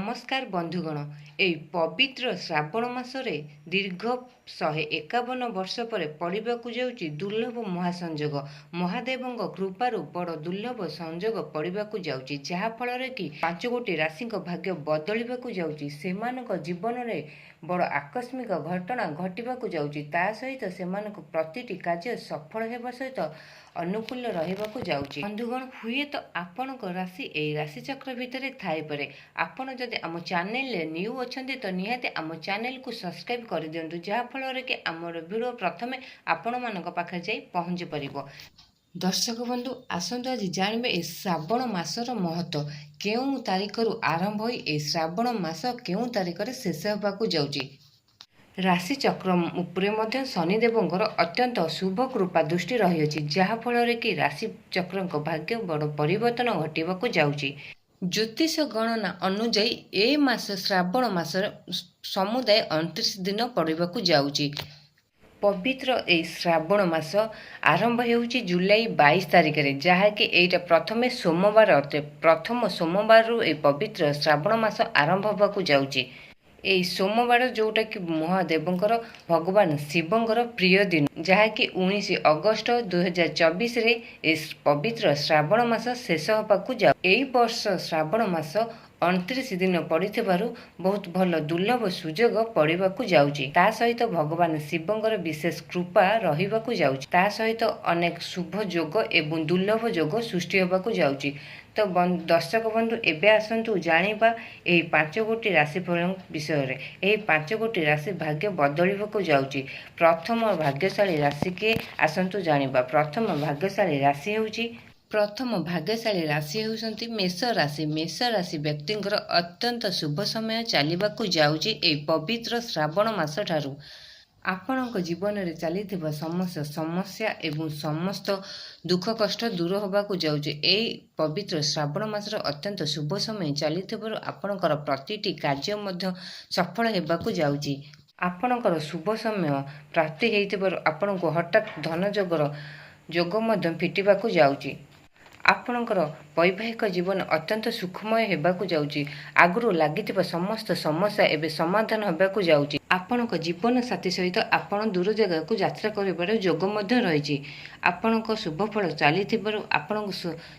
नमस्कार बंधुगण एई पवित्र श्रावण मासरे दीर्घ 151 वर्ष पर पड़िबाकु जाउची दुर्लभ महासंजोग महादेवंक कृपारु बड़ दुर्लभ संजोग पड़िबाकु जाउची जहा फल कि 5 गोटी राशि भाग्य बदलिबाकु जाउची सेमानक जीवन में बड़ आकस्मिक घटना घटिबाकु जाउची ता सहित सेमानक प्रतिटी कार्य सफल हेबा सहित अनुकूल रहिबाकु जाउची। बंधुगण हुए तो आपणक राशि ए राशि चक्र भितर थाई पारे। आपण जदि आम चैनल न्यू अछंती तो निहाती आम चैनल को सब्सक्राइब कर दियंतु जहा फल कि आमर वीडियो प्रथमे आपण मानक पाखे जाई पहुंची परिबो। दर्शक बंधु आसंतु आज जानबे ए श्रावण मासर महत्व केउ तारिखरु आरंभ होई ए श्रावण मास केउ तारिखरे शेष होबाकु जाउची। राशि चक्र उपरे मध्य शनिदेवंकर अत्यंत शुभ कृपा दृष्टि रही जहा फल कि राशि चक्र भाग्य बड़ परिवर्तन घटिबाकु जाउची। ज्योतिष गणना अनुजाई ए मास श्रावण मासर समुदाय 29 दिन पड़िबाकु जाउची। पवित्र ए श्रावण मास आरंभ होउची जुलाई 22 तारिख रे जहाँकि एटा प्रथमे सोमवार अटे। प्रथम सोमवार ए पवित्र श्रावण मास आरंभ होबाकु जाउची। ए सोमवार जोटा कि महादेवंकर भगवान शिवंकर प्रिय दिन जहाँकि 19 अगस्त 2024 रे ए पवित्र श्रावण मास शेष होबाकु जाउ। एई वर्ष श्रावण मास 29 दिन पड़िथिबारु बहुत भल दुर्लभ सुजोग पड़िबाकु जाउची। ता सहित भगवान शिवंकर विशेष कृपा रहिबाकु जाउची। ता सहित अनेक शुभ जोग एवं दुर्लभ जोग सृष्टि होबाकु जाउची। तो दर्शक बंधु एबे आसंतु जानिबा एही 5 गोटी राशिफल विषय रे। एही 5 गोटी राशि भाग्य बदलिबाकु जाउची। प्रथम भाग्यशाली राशि के आसंतु जानिबा। प्रथम भाग्यशाली राशि होउछंती मेष राशि। मेष राशि व्यक्तिंकर अत्यंत शुभ समय चलिबाकु जाउची। ए पवित्र श्रावण मास ठारू आपणक जीवन में चली समस्या एवं समस्त दुख कष्ट दूर होबाकु जाउची। ए पवित्र श्रावण मासर अत्यंत शुभ समय चली आपणकर प्रतिटी कार्य मध्य सफल हेबाकु जाउची। आपणकर शुभ समय प्राप्ति हेइतिबारु आपणको हठात धन जोग मध्य फिटिबाकु जाउची। आपणकर वैवाहिक जीवन अत्यंत सुखमय हेबाकु जाउची। आगुरु लागितिबा समस्त समस्या एबे समाधान हेबाकु जाउची। आपणक जीवन साथी सहित आपण दूर जगह को यात्रा करिबार जोग मध्य रहिछि। आपणक शुभ फल चलिथिबारु आपणक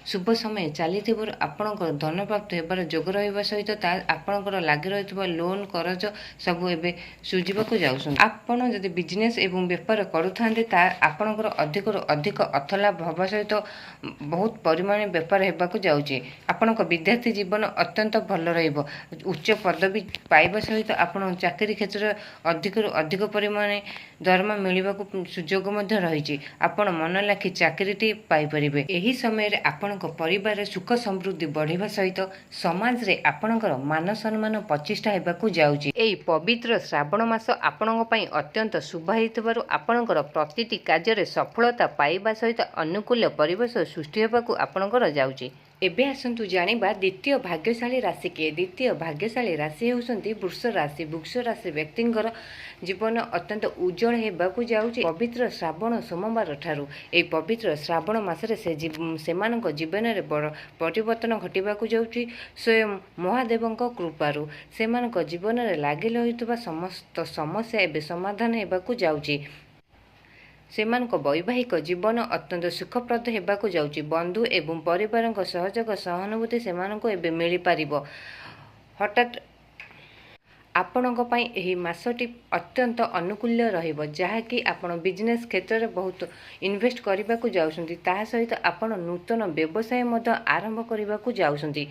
शुभ समय चलिथिबारु आपणक धन प्राप्त हेबार जोग रहिबा सहित ता आपणकर लागि रहितबा लोन करज सब एबे सुजिबाकु जाउछन। आपण जदि बिजनेस एवं व्यापार करूथांते ता आपणकर अधिक अर्थलाभ हबा सहित बहुत परिमाण व्यापार हेबाकु जाउछि। आपणक विद्यार्थी जीवन अत्यंत भल रहिबो। उच्च पदवी पाइबा सहित आपण चाकरी क्षेत्र अधिक परिमाण दरमा मिलवाकू सुजोग मध्य रही। आपण मन लाखि चाकरीटी पाइपरिबे। एही समय रे आपणक परिवार सुख समृद्धि बढ़िबा सहित समाज रे आपणकर मान सम्मान प्रतिष्ठा हेबाकू जाउची। एही पवित्र श्रावण मास आपणक पई अत्यंत शुभ हेइतबारु आपणकर प्रतिटी कार्य रे सफलता पाइबा सहित अनुकूल परिवेश सृष्टि हेबाकू आपणकर जाउची। एबे आसंतु जानिबा द्वितीय भाग्यशाली राशि के। द्वितीय भाग्यशाली राशि हेउसंती वृष राशि। वृष राशि व्यक्तिंकर जीवन अत्यंत उज्जवल हेबाकू जाउची। पवित्र श्रावण सोमवार ठारू ए पवित्र श्रावण मासरे सेमानक जीवन रे बड़ परिवर्तन घटिबाकू जाउची। स्वयं महादेवंक कृपारु सेमानक जीवन रे लागि रहितबा समस्त समस्या एबे समाधान हेबाकू जाउची। सेमानक वैवाहिक जीवन अत्यंत सुखप्रद हेबाकू जाउची। बंधु एवं परिवारक सहयोग सहानुभूति सेमानक एबे मिली पारिबो। हठात आपणक पई एही मासटी अत्यंत अनुकूल रहिबो जहाँकि आपण बिजनेस क्षेत्र में बहुत इन्वेस्ट करबाकू जाउछंती। ता सहित आपण नूतन व्यवसाय मध्य आरंभ करबाकू जाउछंती।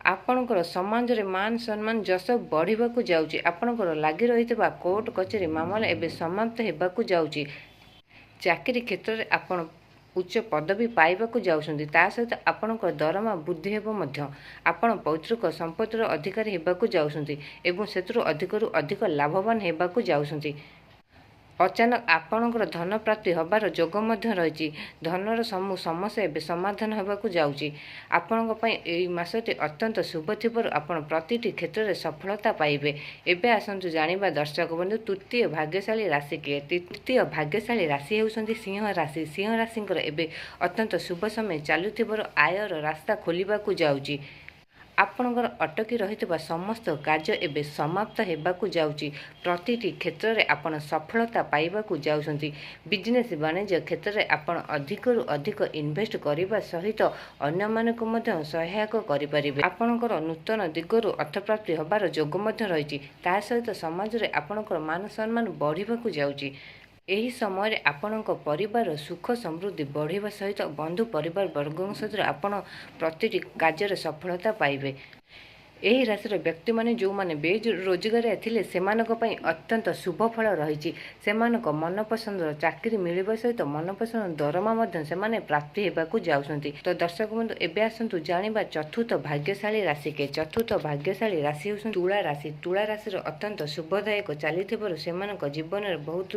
आपणकर समाज रे मान सम्मान जस बढ़िबाकू जाउची। आपणकर लागि रहितबा कोर्ट कचेरी मामला एबे समाप्त हेबाकू जाउची। चाकरी क्षेत्र में आपण उच्च पदवी पाइबाकू जाउछंती। ता सहित आपणकर दरमा वृद्धि हेबो मध्य। आपण पौतृक संपत्तिर अधिकारी हेबाकू जाउछंती एवं सेतुरु अधिक लाभवान हेबाकू जाउछंती। अचानक आपणकर धन प्राप्ति हबार जोग मध्य रही। धनर समस्या एबे समाधान होबाकू जाउची। आपणक पई एई मासटी अत्यंत शुभ थिबारु आपण प्रतिटी क्षेत्र में सफलता पाइबे। एबे आसंतु जानिबा दर्शक बंधु तृतीय भाग्यशाली राशि के। तृतीय भाग्यशाली राशि हेउसंती सिंह राशि। सिंह राशिंकर एबे अत्यंत शुभ समय चालुथिबारु आयर रास्ता खोलिबाकू जाउची। ଆପଣଙ୍କର ଅଟକି ରହିଥିବା ସମସ୍ତ କାର୍ଯ୍ୟ ଏବେ ସମାପ୍ତ ହେବାକୁ ଯାଉଛି। ପ୍ରତିଟି କ୍ଷେତ୍ରରେ ଆପଣ ସଫଳତା ପାଇବାକୁ ଯାଉଛନ୍ତି। ବିଜନେସ୍ ବାଣିଜ୍ୟ କ୍ଷେତ୍ରରେ ଆପଣ ଅଧିକରୁ ଅଧିକ ଇନଭେଷ୍ଟ କରିବା ସହିତ ଅନ୍ୟମାନଙ୍କୁ ମଧ୍ୟ ସହାୟକ କରିପାରିବେ। ଆପଣଙ୍କର ନୂତନ ଦିଗରୁ ଅର୍ଥପ୍ରାପ୍ତି ହେବାର ଯୋଗ ମଧ୍ୟ ରହିଛି। ତା ସହିତ ସମାଜରେ ଆପଣଙ୍କର ମାନ ସମ୍ମାନ ବଢ଼ିବାକୁ ଯାଉଛି। ଏହି ସମୟରେ ଆପଣଙ୍କ ପରିବାର ସୁଖ ସମୃଦ୍ଧି ବଢ଼ିବା ସହିତ ବନ୍ଧୁ ପରିବାର ବର୍ଗଙ୍କ ସହିତ ଆପଣ ପ୍ରତିଟି କାର୍ଯ୍ୟରେ ସଫଳତା ପାଇବେ। ଏହି ରାଶିର ବ୍ୟକ୍ତିମାନେ ଯେଉଁମାନେ ବେରୋଜଗାରିଆ ଥିଲେ ସେମାନଙ୍କ ପାଇଁ ଅତ୍ୟନ୍ତ ଶୁଭ ଫଳ ରହିଛି। ସେମାନଙ୍କ ମନପସନ୍ଦର ଚାକିରି ମିଳିବା ସହିତ ମନପସନ୍ଦ ଦରମା ମଧ୍ୟ ସେମାନେ ପ୍ରାପ୍ତି ହେବାକୁ ଯାଉଛନ୍ତି। ତ ଦର୍ଶକ ବନ୍ଧୁ, ଏବେ ଆସନ୍ତୁ ଜାଣିବା ଚତୁର୍ଥ ଭାଗ୍ୟଶାଳୀ ରାଶି କେ। ଚତୁର୍ଥ ଭାଗ୍ୟଶାଳୀ ରାଶି ହେଉଛନ୍ତି ତୁଳା ରାଶି। ତୁଳା ରାଶିର ଅତ୍ୟନ୍ତ ଶୁଭଦାୟକ ଚାଲିଥିବାରୁ ସେମାନଙ୍କ ଜୀବନରେ ବହୁତ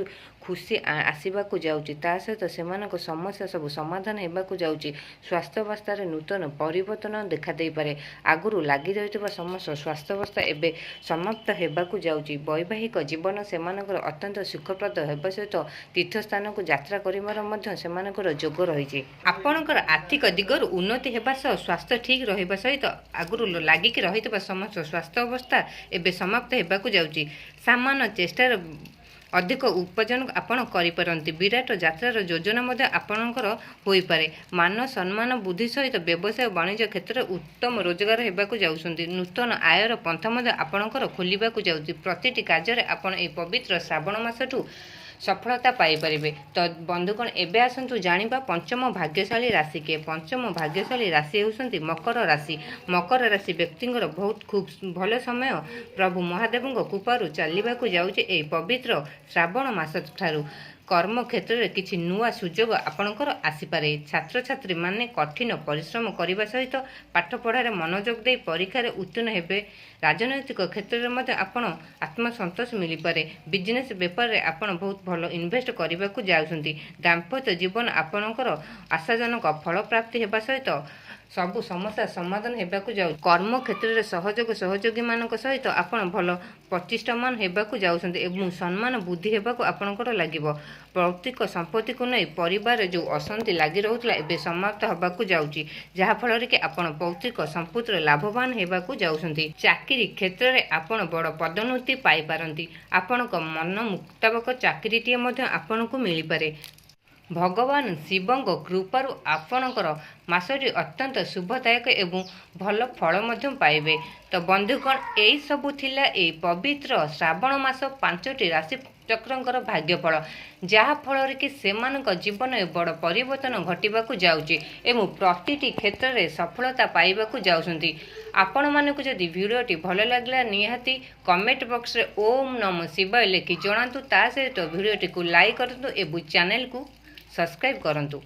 ଖୁସି ଆସିବାକୁ ଯାଉଛି। ତା ସହିତ ସେମାନଙ୍କ ସମସ୍ୟା ସବୁ ସମାଧାନ ହେବାକୁ ଯାଉଛି। ସ୍ୱାସ୍ଥ୍ୟାବସ୍ଥାରେ ନୂତନ ପରିବର୍ତ୍ତନ ଦେଖାଦେଇପାରେ। ଆଗରୁ ଲାଗି ରହିଥିବା ସମସ୍ତ ସ୍ୱାସ୍ଥ୍ୟାବସ୍ଥା ଏବେ ସମାପ୍ତ ହେବାକୁ ଯାଉଛି। ବୈବାହିକ ଜୀବନ ସେମାନଙ୍କର ଅତ୍ୟନ୍ତ ସୁଖପ୍ରଦ ହେବା ସହିତ ତୀର୍ଥସ୍ଥାନକୁ ଯାତ୍ରା କରିବାର ମଧ୍ୟ ସେମାନଙ୍କର ଯୋଗ ରହିଛି। ଆପଣଙ୍କର ଆର୍ଥିକ ଦିଗରୁ ଉନ୍ନତି ହେବା ସହ ସ୍ୱାସ୍ଥ୍ୟ ଠିକ୍ ରହିବା ସହିତ ଆଗରୁ ଲାଗିକି ରହିଥିବା ସମସ୍ତ ସ୍ୱାସ୍ଥ୍ୟ ଅବସ୍ଥା ଏବେ ସମାପ୍ତ ହେବାକୁ ଯାଉଛି। ସାମାନ୍ୟ ଚେଷ୍ଟାର ଅଧିକ ଉପାର୍ଜନ ଆପଣ କରିପାରନ୍ତି। ବିରାଟ ଯାତ୍ରାର ଯୋଜନା ମଧ୍ୟ ଆପଣଙ୍କର ହୋଇପାରେ। ମାନ ସମ୍ମାନ ବୃଦ୍ଧି ସହିତ ବ୍ୟବସାୟ ବାଣିଜ୍ୟ କ୍ଷେତ୍ରରେ ଉତ୍ତମ ରୋଜଗାର ହେବାକୁ ଯାଉଛନ୍ତି। ନୂତନ ଆୟର ପନ୍ଥା ମଧ୍ୟ ଆପଣଙ୍କର ଖୋଲିବାକୁ ଯାଉଛି। ପ୍ରତିଟି କାର୍ଯ୍ୟରେ ଆପଣ ଏହି ପବିତ୍ର ଶ୍ରାବଣ ମାସଠୁ ସଫଳତା ପାଇପାରିବେ। ତ ବନ୍ଧୁଗଣ, ଏବେ ଆସନ୍ତୁ ଜାଣିବା ପଞ୍ଚମ ଭାଗ୍ୟଶାଳୀ ରାଶି କିଏ। ପଞ୍ଚମ ଭାଗ୍ୟଶାଳୀ ରାଶି ହେଉଛନ୍ତି ମକର ରାଶି। ମକର ରାଶି ବ୍ୟକ୍ତିଙ୍କର ବହୁତ ଖୁବ୍ ଭଲ ସମୟ ପ୍ରଭୁ ମହାଦେବଙ୍କ କୃପାରୁ ଚାଲିବାକୁ ଯାଉଛି। ଏହି ପବିତ୍ର ଶ୍ରାବଣ ମାସ ଠାରୁ କର୍ମକ୍ଷେତ୍ରରେ କିଛି ନୂଆ ସୁଯୋଗ ଆପଣଙ୍କର ଆସିପାରେ। ଛାତ୍ରଛାତ୍ରୀମାନେ କଠିନ ପରିଶ୍ରମ କରିବା ସହିତ ପାଠପଢ଼ାରେ ମନୋଯୋଗ ଦେଇ ପରୀକ୍ଷାରେ ଉତ୍ତୀର୍ଣ୍ଣ ହେବେ। ରାଜନୈତିକ କ୍ଷେତ୍ରରେ ମଧ୍ୟ ଆପଣ ଆତ୍ମସନ୍ତୋଷ ମିଳିପାରେ। ବିଜନେସ୍ ବେପାରରେ ଆପଣ ବହୁତ ଭଲ ଇନଭେଷ୍ଟ କରିବାକୁ ଯାଉଛନ୍ତି। ଦାମ୍ପତ୍ୟ ଜୀବନ ଆପଣଙ୍କର ଆଶାଜନକ ଫଳପ୍ରାପ୍ତି ହେବା ସହିତ ସବୁ ସମସ୍ୟା ସମାଧାନ ହେବାକୁ ଯାଉଛି। କର୍ମକ୍ଷେତ୍ରରେ ସହଯୋଗୀମାନଙ୍କ ସହିତ ଆପଣ ଭଲ ପ୍ରତିଷ୍ଠାମାନ ହେବାକୁ ଯାଉଛନ୍ତି ଏବଂ ସମ୍ମାନ ବୃଦ୍ଧି ହେବାକୁ ଆପଣଙ୍କର ଲାଗିବ। ଭୌତିକ ସମ୍ପତ୍ତିକୁ ନେଇ ପରିବାରରେ ଯେଉଁ ଅଶାନ୍ତି ଲାଗି ରହୁଥିଲା ଏବେ ସମାପ୍ତ ହେବାକୁ ଯାଉଛି, ଯାହାଫଳରେ କି ଆପଣ ଭୌତିକ ସମ୍ପତ୍ତିରେ ଲାଭବାନ ହେବାକୁ ଯାଉଛନ୍ତି। ଚାକିରି କ୍ଷେତ୍ରରେ ଆପଣ ବଡ଼ ପଦୋନ୍ନତି ପାଇପାରନ୍ତି। ଆପଣଙ୍କ ମନ ମୁତାବକ ଚାକିରିଟିଏ ମଧ୍ୟ ଆପଣଙ୍କୁ ମିଳିପାରେ। ଭଗବାନ ଶିବଙ୍କ କୃପାରୁ ଆପଣଙ୍କର ମାସଟି ଅତ୍ୟନ୍ତ ଶୁଭଦାୟକ ଏବଂ ଭଲ ଫଳ ମଧ୍ୟ ପାଇବେ। ତ ବନ୍ଧୁଗଣ, ଏଇ ସବୁ ଥିଲା ଏହି ପବିତ୍ର ଶ୍ରାବଣ ମାସ 5ଟି ରାଶି ଚକ୍ରଙ୍କର ଭାଗ୍ୟଫଳ, ଯାହାଫଳରେ କି ସେମାନଙ୍କ ଜୀବନରେ ବଡ଼ ପରିବର୍ତ୍ତନ ଘଟିବାକୁ ଯାଉଛି ଏବଂ ପ୍ରତିଟି କ୍ଷେତ୍ରରେ ସଫଳତା ପାଇବାକୁ ଯାଉଛନ୍ତି। ଆପଣମାନଙ୍କୁ ଯଦି ଭିଡ଼ିଓଟି ଭଲ ଲାଗିଲା ନିହାତି କମେଣ୍ଟ ବକ୍ସରେ ଓମ୍ ନମଃ ଶିବାୟ ଲେଖି ଜଣାନ୍ତୁ। ତା ସହିତ ଭିଡ଼ିଓଟିକୁ ଲାଇକ୍ କରନ୍ତୁ ଏବଂ ଚ୍ୟାନେଲକୁ ସବସ୍କ୍ରାଇବ୍ କରନ୍ତୁ।